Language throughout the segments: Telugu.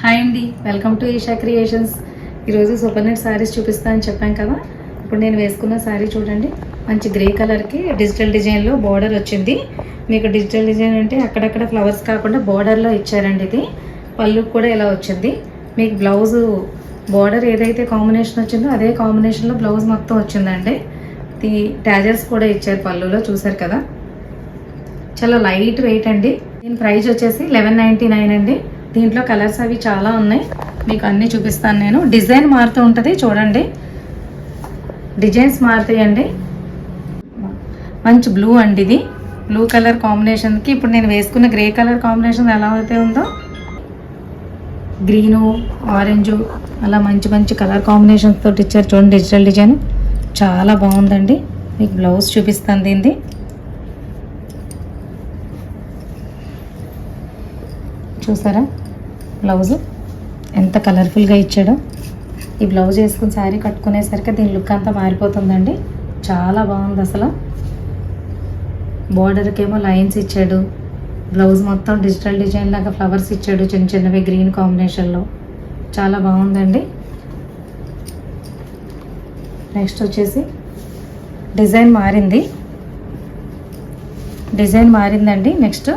హాయ్ అండి, వెల్కమ్ టు ఈషా క్రియేషన్స్. ఈరోజు సూపర్ నెట్ శారీస్ చూపిస్తానని చెప్పాను కదా. ఇప్పుడు నేను వేసుకున్న శారీ చూడండి, మంచి గ్రే కలర్కి డిజిటల్ డిజైన్లో బార్డర్ వచ్చింది. మీకు డిజిటల్ డిజైన్ అంటే అక్కడక్కడ ఫ్లవర్స్ కాకుండా బార్డర్లో ఇచ్చారండి. ఇది పళ్ళు కూడా ఇలా వచ్చింది. మీకు బ్లౌజు బార్డర్ ఏదైతే కాంబినేషన్ వచ్చిందో అదే కాంబినేషన్లో బ్లౌజ్ మొత్తం వచ్చిందండి. ట్యాజర్స్ కూడా ఇచ్చారు పళ్ళులో, చూసారు కదా. చాలా లైట్ వెయిట్ అండి. దీని ప్రైస్ వచ్చేసి 1199 అండి. దీంట్లో కలర్స్ అవి చాలా ఉన్నాయి, మీకు అన్నీ చూపిస్తాను నేను. డిజైన్ మారుతూ ఉంటుంది చూడండి, డిజైన్స్ మారుతాయండి. మంచి బ్లూ అండి, ఇది బ్లూ కలర్ కాంబినేషన్కి ఇప్పుడు నేను వేసుకున్న గ్రే కలర్ కాంబినేషన్ ఎలా అయితే ఉందో, గ్రీను ఆరెంజు అలా మంచి మంచి కలర్ కాంబినేషన్స్ తోటి ఇచ్చారు చూడండి. డిజిటల్ డిజైన్ చాలా బాగుందండి. మీకు బ్లౌజ్ చూపిస్తాను దీనిది. చూసారా బ్లౌజు ఎంత కలర్ఫుల్గా ఇచ్చాడో. ఈ బ్లౌజ్ వేసుకుని శారీ కట్టుకునేసరికి దీని లుక్ అంతా మారిపోతుందండి. చాలా బాగుంది అసలు. బార్డర్కి ఏమో లైన్స్ ఇచ్చాడు, బ్లౌజ్ మొత్తం డిజిటల్ డిజైన్ లాగా ఫ్లవర్స్ ఇచ్చాడు చిన్న చిన్నవి గ్రీన్ కాంబినేషన్లో. చాలా బాగుందండి. నెక్స్ట్ వచ్చేసి డిజైన్ మారిందండి. నెక్స్ట్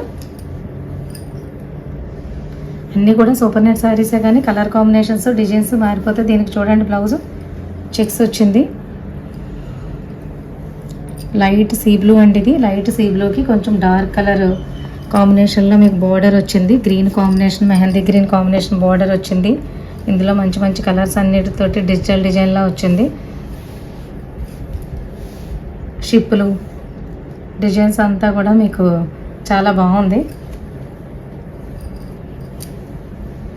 అన్నీ కూడా సూపర్ నెట్ శారీసే, కానీ కలర్ కాంబినేషన్స్ డిజైన్స్ మారిపోతే దీనికి చూడండి. బ్లౌజ్ చెక్స్ వచ్చింది, లైట్ సీ బ్లూ అండి. ఇది లైట్ సీ బ్లూకి కొంచెం డార్క్ కలర్ కాంబినేషన్లో మీకు బార్డర్ వచ్చింది. Green combination, mehndi green combination border వచ్చింది. ఇందులో మంచి మంచి కలర్స్ అన్నిటితోటి డిజిటల్ డిజైన్లా వచ్చింది. షిప్పులు డిజైన్స్ అంతా కూడా మీకు చాలా బాగుంది.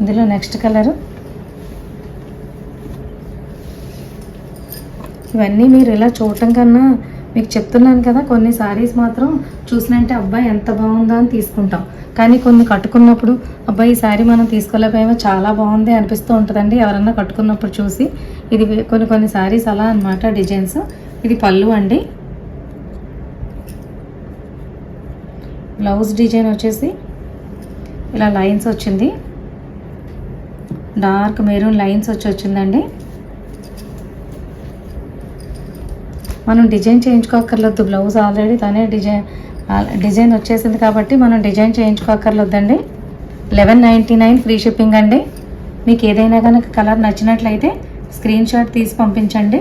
ఇందులో నెక్స్ట్ కలరు. ఇవన్నీ మీరు ఇలా చూడటం కన్నా మీకు చెప్తున్నాను కదా, కొన్ని శారీస్ మాత్రం చూసినంటే అబ్బాయి ఎంత బాగుందో అని తీసుకుంటాం, కానీ కొన్ని కట్టుకున్నప్పుడు అబ్బాయి ఈ శారీ మనం తీసుకోలేకపోయామో చాలా బాగుంది అనిపిస్తూ ఉంటుందండి ఎవరన్నా కట్టుకున్నప్పుడు చూసి. ఇది కొన్ని శారీస్ అలా అన్నమాట డిజైన్స్. ఇది పళ్ళు అండి. బ్లౌజ్ డిజైన్ వచ్చేసి ఇలా లైన్స్ వచ్చింది, డార్క్ మెరూన్ లైన్స్ వచ్చిందండి. మనం డిజైన్ చేయించుకోక్కర్లేదు, బ్లౌజ్ ఆల్రెడీ తనే డిజైన్ వచ్చేసింది కాబట్టి మనం డిజైన్ చేయించుకోక్కర్లేదండి. 1199 ఫ్రీ షిప్పింగ్ అండి. మీకు ఏదైనా కనుక కలర్ నచ్చినట్లయితే స్క్రీన్ షాట్ తీసి పంపించండి.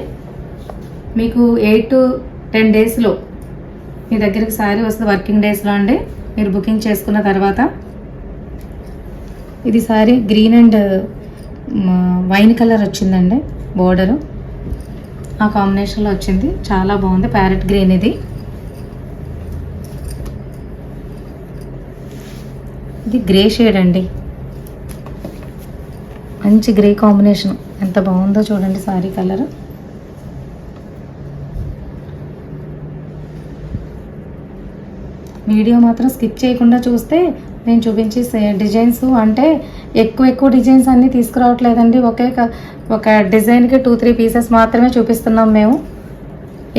మీకు 8 to 10 డేస్లో మీ దగ్గరికి శారీ వస్తుంది, వర్కింగ్ డేస్లో అండి, మీరు బుకింగ్ చేసుకున్న తర్వాత. ఇది sari green and wine colour వచ్చిందండి, బోర్డరు ఆ కాంబినేషన్లో వచ్చింది. చాలా బాగుంది, ప్యారెట్ గ్రీన్. ఇది గ్రే షేడ్ అండి, మంచి గ్రే కాంబినేషన్. ఎంత బాగుందో చూడండి సారీ కలర్. వీడియో మాత్రం స్కిప్ చేయకుండా చూస్తే నేను చూపించే డిజైన్స్ అంటే ఎక్కువ డిజైన్స్ అన్నీ తీసుకురావట్లేదండి. ఒక డిజైన్కి 2-3 పీసెస్ మాత్రమే చూపిస్తున్నాం మేము,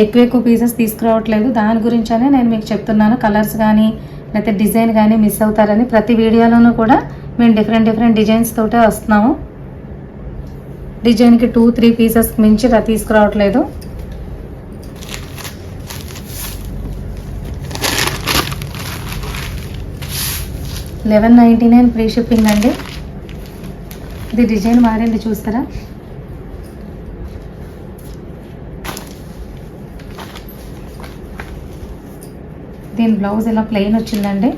ఎక్కువ పీసెస్ తీసుకురావట్లేదు. దాని గురించనే నేను మీకు చెప్తున్నాను. కలర్స్ కానీ లేకపోతే డిజైన్ కానీ మిస్ అవుతారని ప్రతి వీడియోలోనూ కూడా మేము డిఫరెంట్ డిజైన్స్ తోటే వస్తున్నాము. డిజైన్కి 2-3 పీసెస్ మించి తీసుకురావట్లేదు. $1199 ఫ్రీ షిప్పింగ్ అండి. ఇది డిజైన్ మారింది చూస్తారా. దీని బ్లౌజ్ ఇలా ప్లెయిన్ వచ్చిందండి,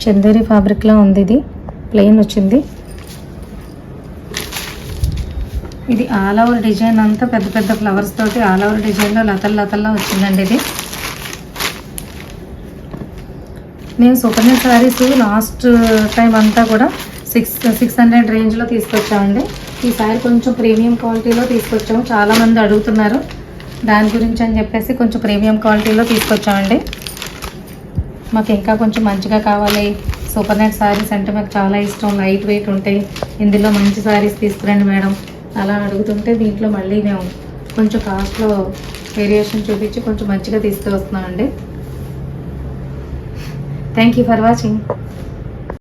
చందేరి ఫ్యాబ్రిక్లా ఉంది. ఇది ప్లెయిన్ వచ్చింది. ఇది ఆల్ ఓవర్ డిజైన్ అంతా పెద్ద ఫ్లవర్స్ తోటి ఆల్ ఓవర్ డిజైన్లో లతల్లా వచ్చిందండి. ఇది మేము super net saris last time అంతా కూడా 600 రేంజ్లో తీసుకొచ్చామండి. ఈ శారీ కొంచెం ప్రీమియం క్వాలిటీలో తీసుకొచ్చాము, చాలామంది అడుగుతున్నారు దాని గురించి అని చెప్పేసి కొంచెం ప్రీమియం క్వాలిటీలో తీసుకొచ్చామండి. మాకు ఇంకా కొంచెం మంచిగా కావాలి, సూపర్ నెట్ శారీస్ అంటే మాకు చాలా ఇష్టం, లైట్ వెయిట్ ఉంటాయి, ఇందులో మంచి శారీస్ తీసుకురండి మేడం అలా అడుగుతుంటే దీంట్లో మళ్ళీ మేము కొంచెం కాస్ట్లో వేరియేషన్ చూపించి కొంచెం మంచిగా తీసుకువస్తున్నామండి. Thank you for watching.